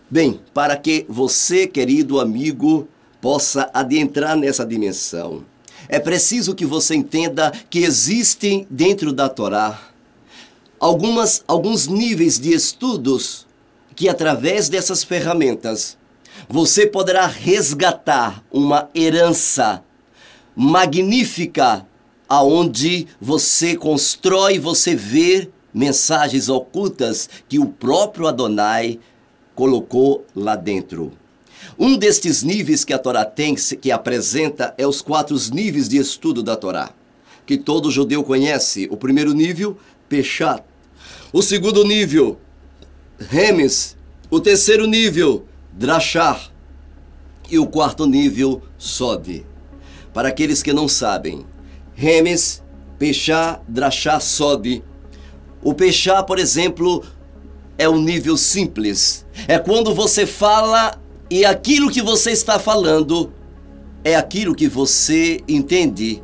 Bem, para que você, querido amigo, possa adentrar nessa dimensão, é preciso que você entenda que existem dentro da Torá alguns níveis de estudos que, através dessas ferramentas, você poderá resgatar uma herança magnífica aonde você constrói, você vê mensagens ocultas que o próprio Adonai colocou lá dentro. Um destes níveis que a Torá tem, que apresenta, é os 4 níveis de estudo da Torá, que todo judeu conhece. O primeiro nível, Peshat. O segundo nível, Remes. O terceiro nível, Drashar. E o quarto nível, Sod. Para aqueles que não sabem, Remes, Peshat, Drashar, Sod. O Peshat, por exemplo, é um nível simples. É quando você fala e aquilo que você está falando é aquilo que você entende.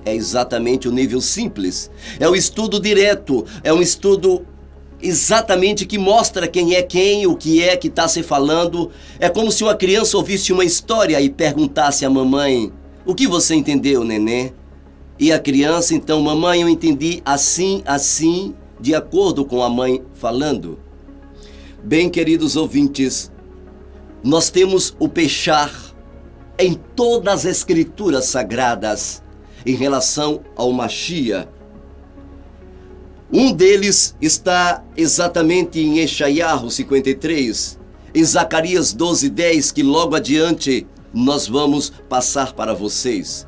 É exatamente o nível simples. É o estudo direto, é um estudo exatamente que mostra quem é quem, o que é que está se falando. É como se uma criança ouvisse uma história e perguntasse à mamãe: o que você entendeu, nenê? E a criança, então, mamãe, eu entendi assim, assim, de acordo com a mãe falando. Bem, queridos ouvintes, nós temos o Peshat em todas as escrituras sagradas em relação ao Mashiach. Um deles está exatamente em Eshayahu 53, em Zacarias 12:10, que logo adiante nós vamos passar para vocês.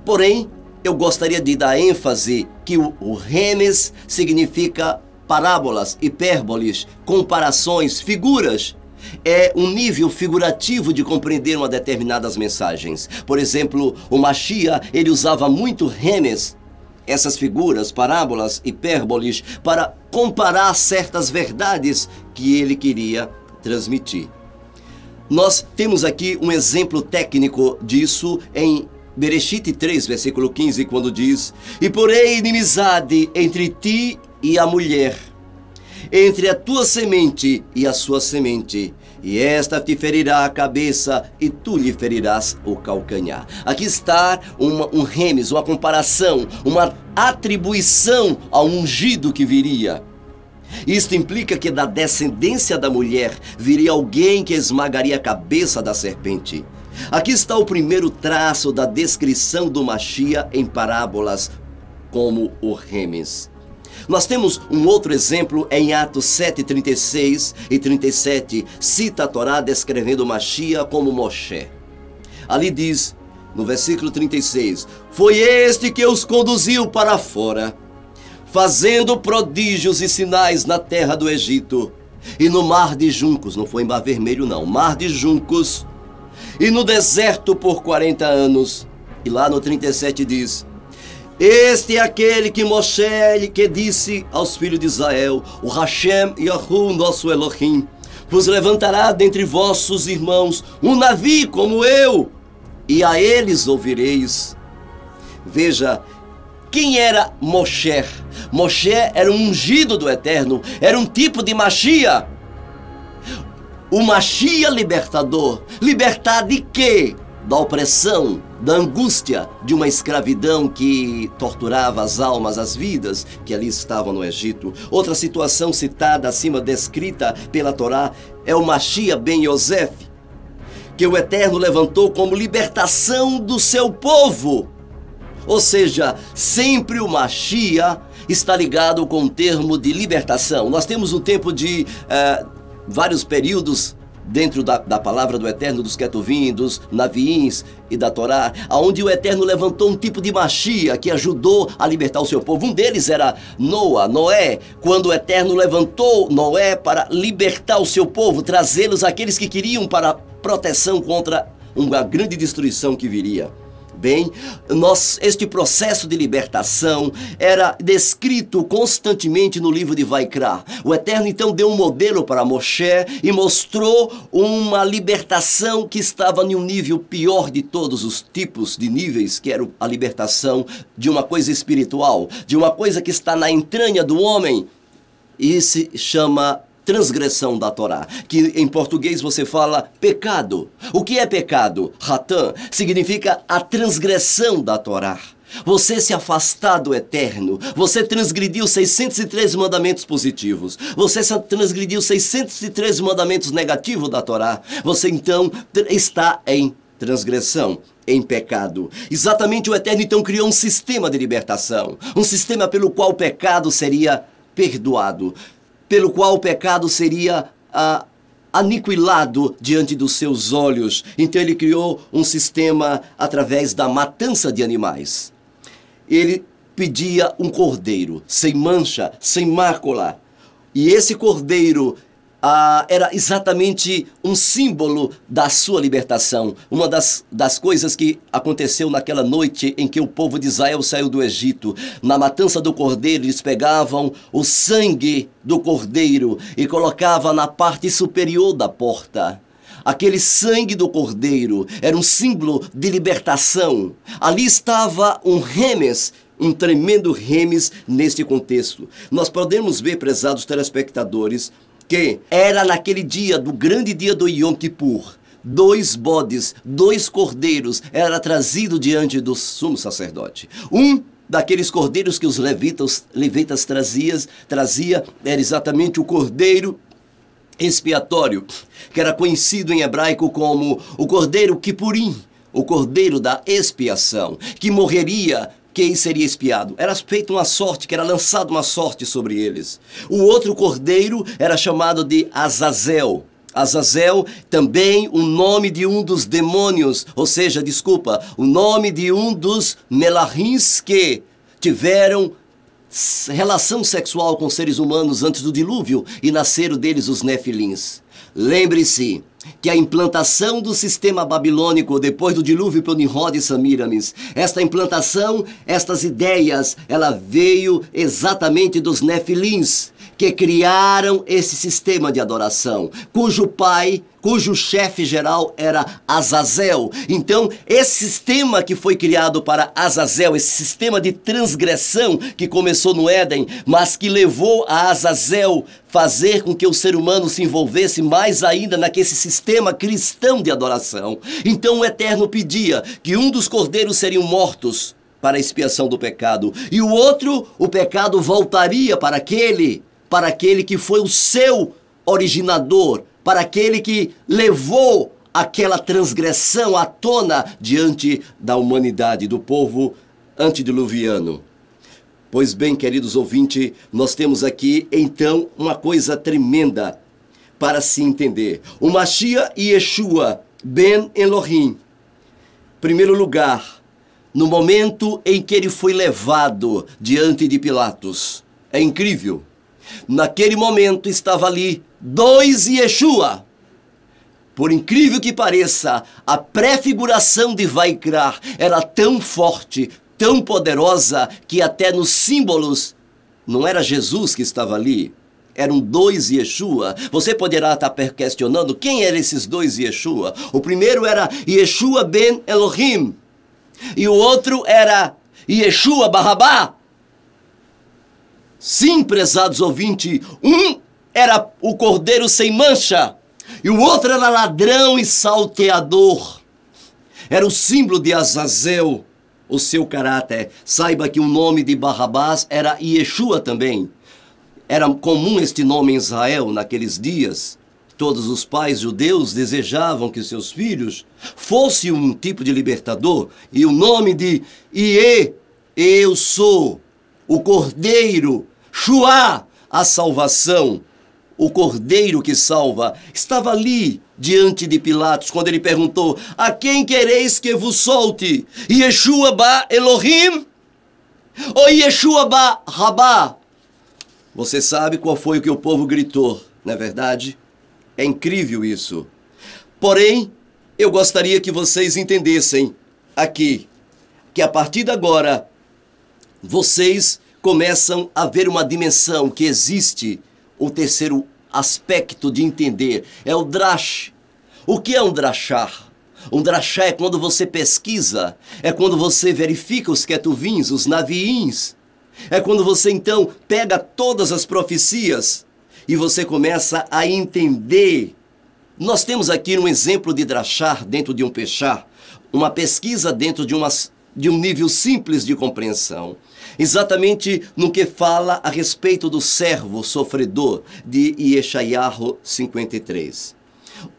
Porém, eu gostaria de dar ênfase que o Remes significa parábolas, hipérboles, comparações, figuras. É um nível figurativo de compreender uma determinadas mensagens. Por exemplo, o Mashiach, ele usava muito Remes, essas figuras, parábolas, hipérboles, para comparar certas verdades que ele queria transmitir. Nós temos aqui um exemplo técnico disso em Bereshit 3, versículo 15, quando diz: e porém inimizade entre ti e a mulher, entre a tua semente e a sua semente, e esta te ferirá a cabeça e tu lhe ferirás o calcanhar. Aqui está um remes, uma comparação, uma atribuição ao ungido que viria. Isto implica que da descendência da mulher viria alguém que esmagaria a cabeça da serpente. Aqui está o primeiro traço da descrição do Mashiach em parábolas, como o remes. Nós temos um outro exemplo em Atos 7, 36 e 37, cita a Torá descrevendo o Mashiach como Moshe. Ali diz, no versículo 36, foi este que os conduziu para fora, fazendo prodígios e sinais na terra do Egito e no mar de juncos, não foi em Mar Vermelho não, mar de juncos, e no deserto por 40 anos. E lá no 37 diz, este é aquele que Moshe que disse aos filhos de Israel, o Hashem Yahu, nosso Elohim, vos levantará dentre vossos irmãos um Navi como eu, e a eles ouvireis. Veja, quem era Moshe? Moshe era um ungido do Eterno, era um tipo de Mashiach. O Mashiach libertador. Libertar de quê? Da opressão, da angústia de uma escravidão que torturava as almas, as vidas que ali estavam no Egito. Outra situação citada acima, descrita pela Torá, é o Mashiach ben Yosef, que o Eterno levantou como libertação do seu povo. Ou seja, sempre o Mashiach está ligado com o termo de libertação. Nós temos um tempo de vários períodos dentro da palavra do Eterno, dos Ketuvim, dos Naviins e da Torá, onde o Eterno levantou um tipo de Mashiach que ajudou a libertar o seu povo. Um deles era Noé, quando o Eterno levantou Noé para libertar o seu povo, trazê-los aqueles que queriam para proteção contra uma grande destruição que viria. Bem, este processo de libertação era descrito constantemente no livro de Vaikra. O Eterno então deu um modelo para Moshe e mostrou uma libertação que estava em um nível pior de todos os tipos de níveis, que era a libertação de uma coisa espiritual, de uma coisa que está na entranha do homem, e se chama transgressão da Torá, que em português você fala pecado. O que é pecado? Ratã significa a transgressão da Torá. Você se afastar do eterno, você transgrediu 613 mandamentos positivos, você transgrediu 613 mandamentos negativos da Torá, você então está em transgressão, em pecado. Exatamente, o Eterno então criou um sistema de libertação, um sistema pelo qual o pecado seria perdoado, pelo qual o pecado seria aniquilado diante dos seus olhos. Então ele criou um sistema através da matança de animais. Ele pedia um cordeiro sem mancha, sem mácula. E esse cordeiro era exatamente um símbolo da sua libertação. Uma das coisas que aconteceu naquela noite em que o povo de Israel saiu do Egito. Na matança do cordeiro, eles pegavam o sangue do cordeiro e colocavam na parte superior da porta. Aquele sangue do cordeiro era um símbolo de libertação. Ali estava um remes, um tremendo remes neste contexto. Nós podemos ver, prezados telespectadores, que era naquele dia, do grande dia do Yom Kippur, 2 bodes, 2 cordeiros, era trazido diante do sumo sacerdote. Um daqueles cordeiros que os levitas trazia era exatamente o cordeiro expiatório, que era conhecido em hebraico como o cordeiro Kippurim, o cordeiro da expiação, que morreria quem seria expiado. Era feita uma sorte, que era lançada uma sorte sobre eles. O outro cordeiro era chamado de Azazel. Azazel, também o nome de um dos demônios, o nome de um dos melahins que tiveram relação sexual com seres humanos antes do dilúvio e nasceram deles os nefilins. Lembre-se que a implantação do sistema babilônico depois do dilúvio por Nimrod e Samiramis, esta implantação, estas ideias, ela veio exatamente dos nefilins, que criaram esse sistema de adoração, cujo chefe geral era Azazel. Então, esse sistema que foi criado para Azazel, esse sistema de transgressão que começou no Éden, mas que levou a Azazel fazer com que o ser humano se envolvesse mais ainda naquele sistema cristão de adoração. Então, o Eterno pedia que um dos cordeiros seriam mortos para a expiação do pecado, e o outro, o pecado voltaria para aquele que foi o seu originador, para aquele que levou aquela transgressão à tona diante da humanidade, do povo antediluviano. Pois bem, queridos ouvintes, nós temos aqui então uma coisa tremenda para se entender. O Mashiach Yeshua ben Elohim, primeiro lugar, no momento em que ele foi levado diante de Pilatos, é incrível. Naquele momento estava ali 2 Yeshua. Por incrível que pareça, a prefiguração de Vaikra era tão forte, tão poderosa, que até nos símbolos não era Jesus que estava ali, eram 2 Yeshua. Você poderá estar questionando quem eram esses 2 Yeshua. O primeiro era Yeshua ben Elohim e o outro era Yeshua Barrabá. Sim, prezados ouvintes, um era o cordeiro sem mancha e o outro era ladrão e salteador. Era o símbolo de Azazel, o seu caráter. Saiba que o nome de Barrabás era Yeshua também. Era comum este nome em Israel naqueles dias. Todos os pais judeus desejavam que seus filhos fossem um tipo de libertador. E o nome de eu sou o cordeiro, Shua, a salvação, o cordeiro que salva, estava ali diante de Pilatos, quando ele perguntou: a quem quereis que vos solte? Yeshua ba Elohim ou Yeshua ba Rabá? Você sabe qual foi o que o povo gritou, não é verdade? É incrível isso. Porém, eu gostaria que vocês entendessem aqui, que a partir de agora, vocês começam a ver uma dimensão que existe, o terceiro aspecto de entender, é o drash. O que é um drachar? Um drachá é quando você pesquisa, é quando você verifica os ketuvins, os naviins. É quando você então pega todas as profecias e você começa a entender. Nós temos aqui um exemplo de drachar dentro de um pechar, uma pesquisa dentro de um nível simples de compreensão. Exatamente no que fala a respeito do servo sofredor de Yeshayahu 53.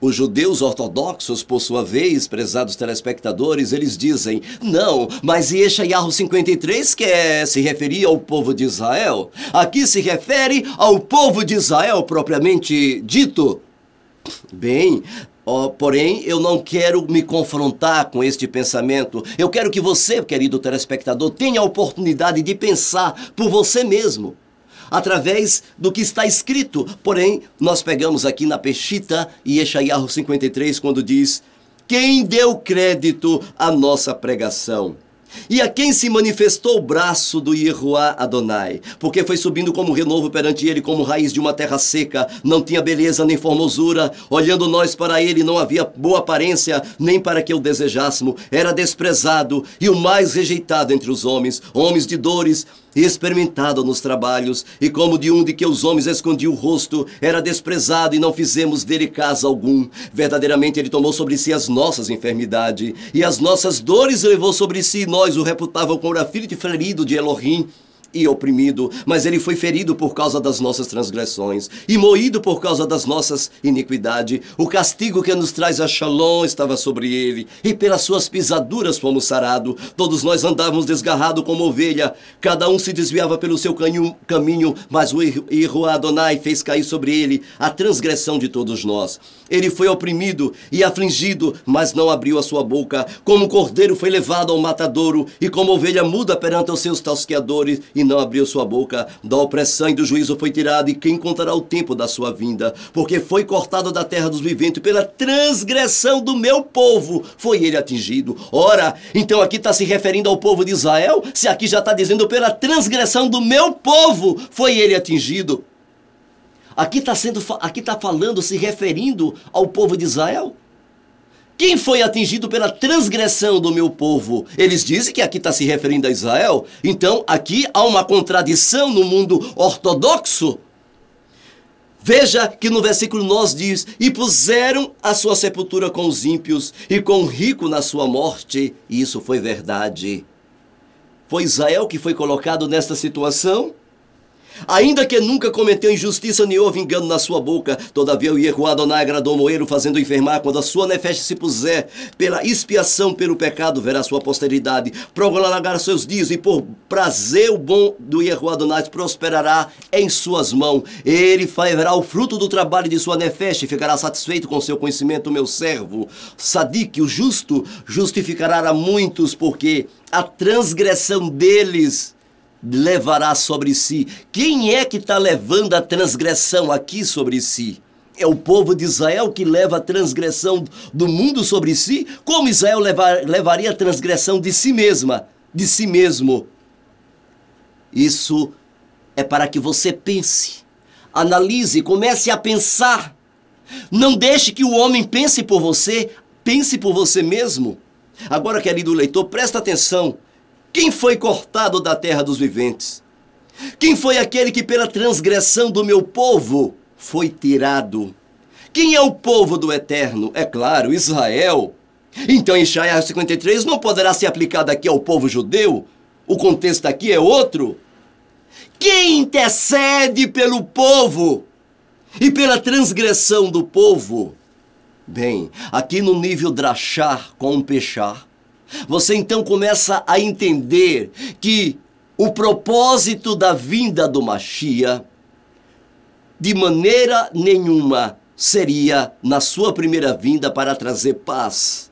Os judeus ortodoxos, por sua vez, prezados telespectadores, eles dizem: não, mas Yeshayahu 53 quer se referir ao povo de Israel. Aqui se refere ao povo de Israel propriamente dito. Bem, porém, eu não quero me confrontar com este pensamento. Eu quero que você, querido telespectador, tenha a oportunidade de pensar por você mesmo, através do que está escrito. Porém, nós pegamos aqui na Peshita e Yeshayahu 53, quando diz: quem deu crédito à nossa pregação? E a quem se manifestou o braço do Yehoá Adonai? Porque foi subindo como renovo perante ele, como raiz de uma terra seca. Não tinha beleza nem formosura. Olhando nós para ele, não havia boa aparência, nem para que o desejássemos. Era desprezado e o mais rejeitado entre os homens. Homens de dores, e experimentado nos trabalhos. E como de um de que os homens escondiam o rosto, era desprezado e não fizemos dele caso algum. Verdadeiramente ele tomou sobre si as nossas enfermidades, e as nossas dores levou sobre si. Nós o reputávamos como filho de ferido de Elohim e oprimido, mas ele foi ferido por causa das nossas transgressões e moído por causa das nossas iniquidades. O castigo que nos traz a Shalom estava sobre ele, e pelas suas pisaduras fomos sarados. Todos nós andávamos desgarrados como ovelha, cada um se desviava pelo seu caminho, mas o Yehoá Adonai fez cair sobre ele a transgressão de todos nós. Ele foi oprimido e afligido, mas não abriu a sua boca. Como cordeiro foi levado ao matadouro, e como ovelha muda perante os seus tosqueadores, e não abriu sua boca. Da opressão e do juízo foi tirado, e quem contará o tempo da sua vinda? Porque foi cortado da terra dos viventes, pela transgressão do meu povo foi ele atingido. Ora, então aqui está se referindo ao povo de Israel? Se aqui já está dizendo: pela transgressão do meu povo foi ele atingido. Aqui está falando, se referindo ao povo de Israel? Quem foi atingido pela transgressão do meu povo? Eles dizem que aqui está se referindo a Israel. Então, aqui há uma contradição no mundo ortodoxo. Veja que no versículo 9 diz: e puseram a sua sepultura com os ímpios, e com o rico na sua morte. E isso foi verdade. Foi Israel que foi colocado nesta situação? Ainda que nunca cometeu injustiça nem houve engano na sua boca, todavia o Yehoá Adonai agradou Moeiro, fazendo enfermar. Quando a sua nefesh se puser pela expiação pelo pecado, verá sua posteridade, prolongará seus dias, e por prazer o bom do Yehoá Adonai prosperará em suas mãos. Ele verá o fruto do trabalho de sua nefesh e ficará satisfeito com seu conhecimento. Meu servo Sadik, o justo, justificará a muitos, porque a transgressão deles levará sobre si. Quem é que está levando a transgressão aqui sobre si? É o povo de Israel que leva a transgressão do mundo sobre si? Como Israel levaria a transgressão de si mesma, de si mesmo? Isso é para que você pense, analise, comece a pensar. Não deixe que o homem pense por você mesmo. Agora, querido leitor, presta atenção. Quem foi cortado da terra dos viventes? Quem foi aquele que pela transgressão do meu povo foi tirado? Quem é o povo do Eterno? É claro, Israel. Então, Yeshayahu 53 não poderá ser aplicado aqui ao povo judeu? O contexto aqui é outro. Quem intercede pelo povo e pela transgressão do povo? Bem, aqui no nível drachar com pechar, você então começa a entender que o propósito da vinda do Mashiach, de maneira nenhuma, seria na sua primeira vinda para trazer paz.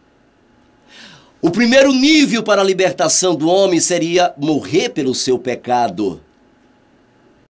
O primeiro nível para a libertação do homem seria morrer pelo seu pecado.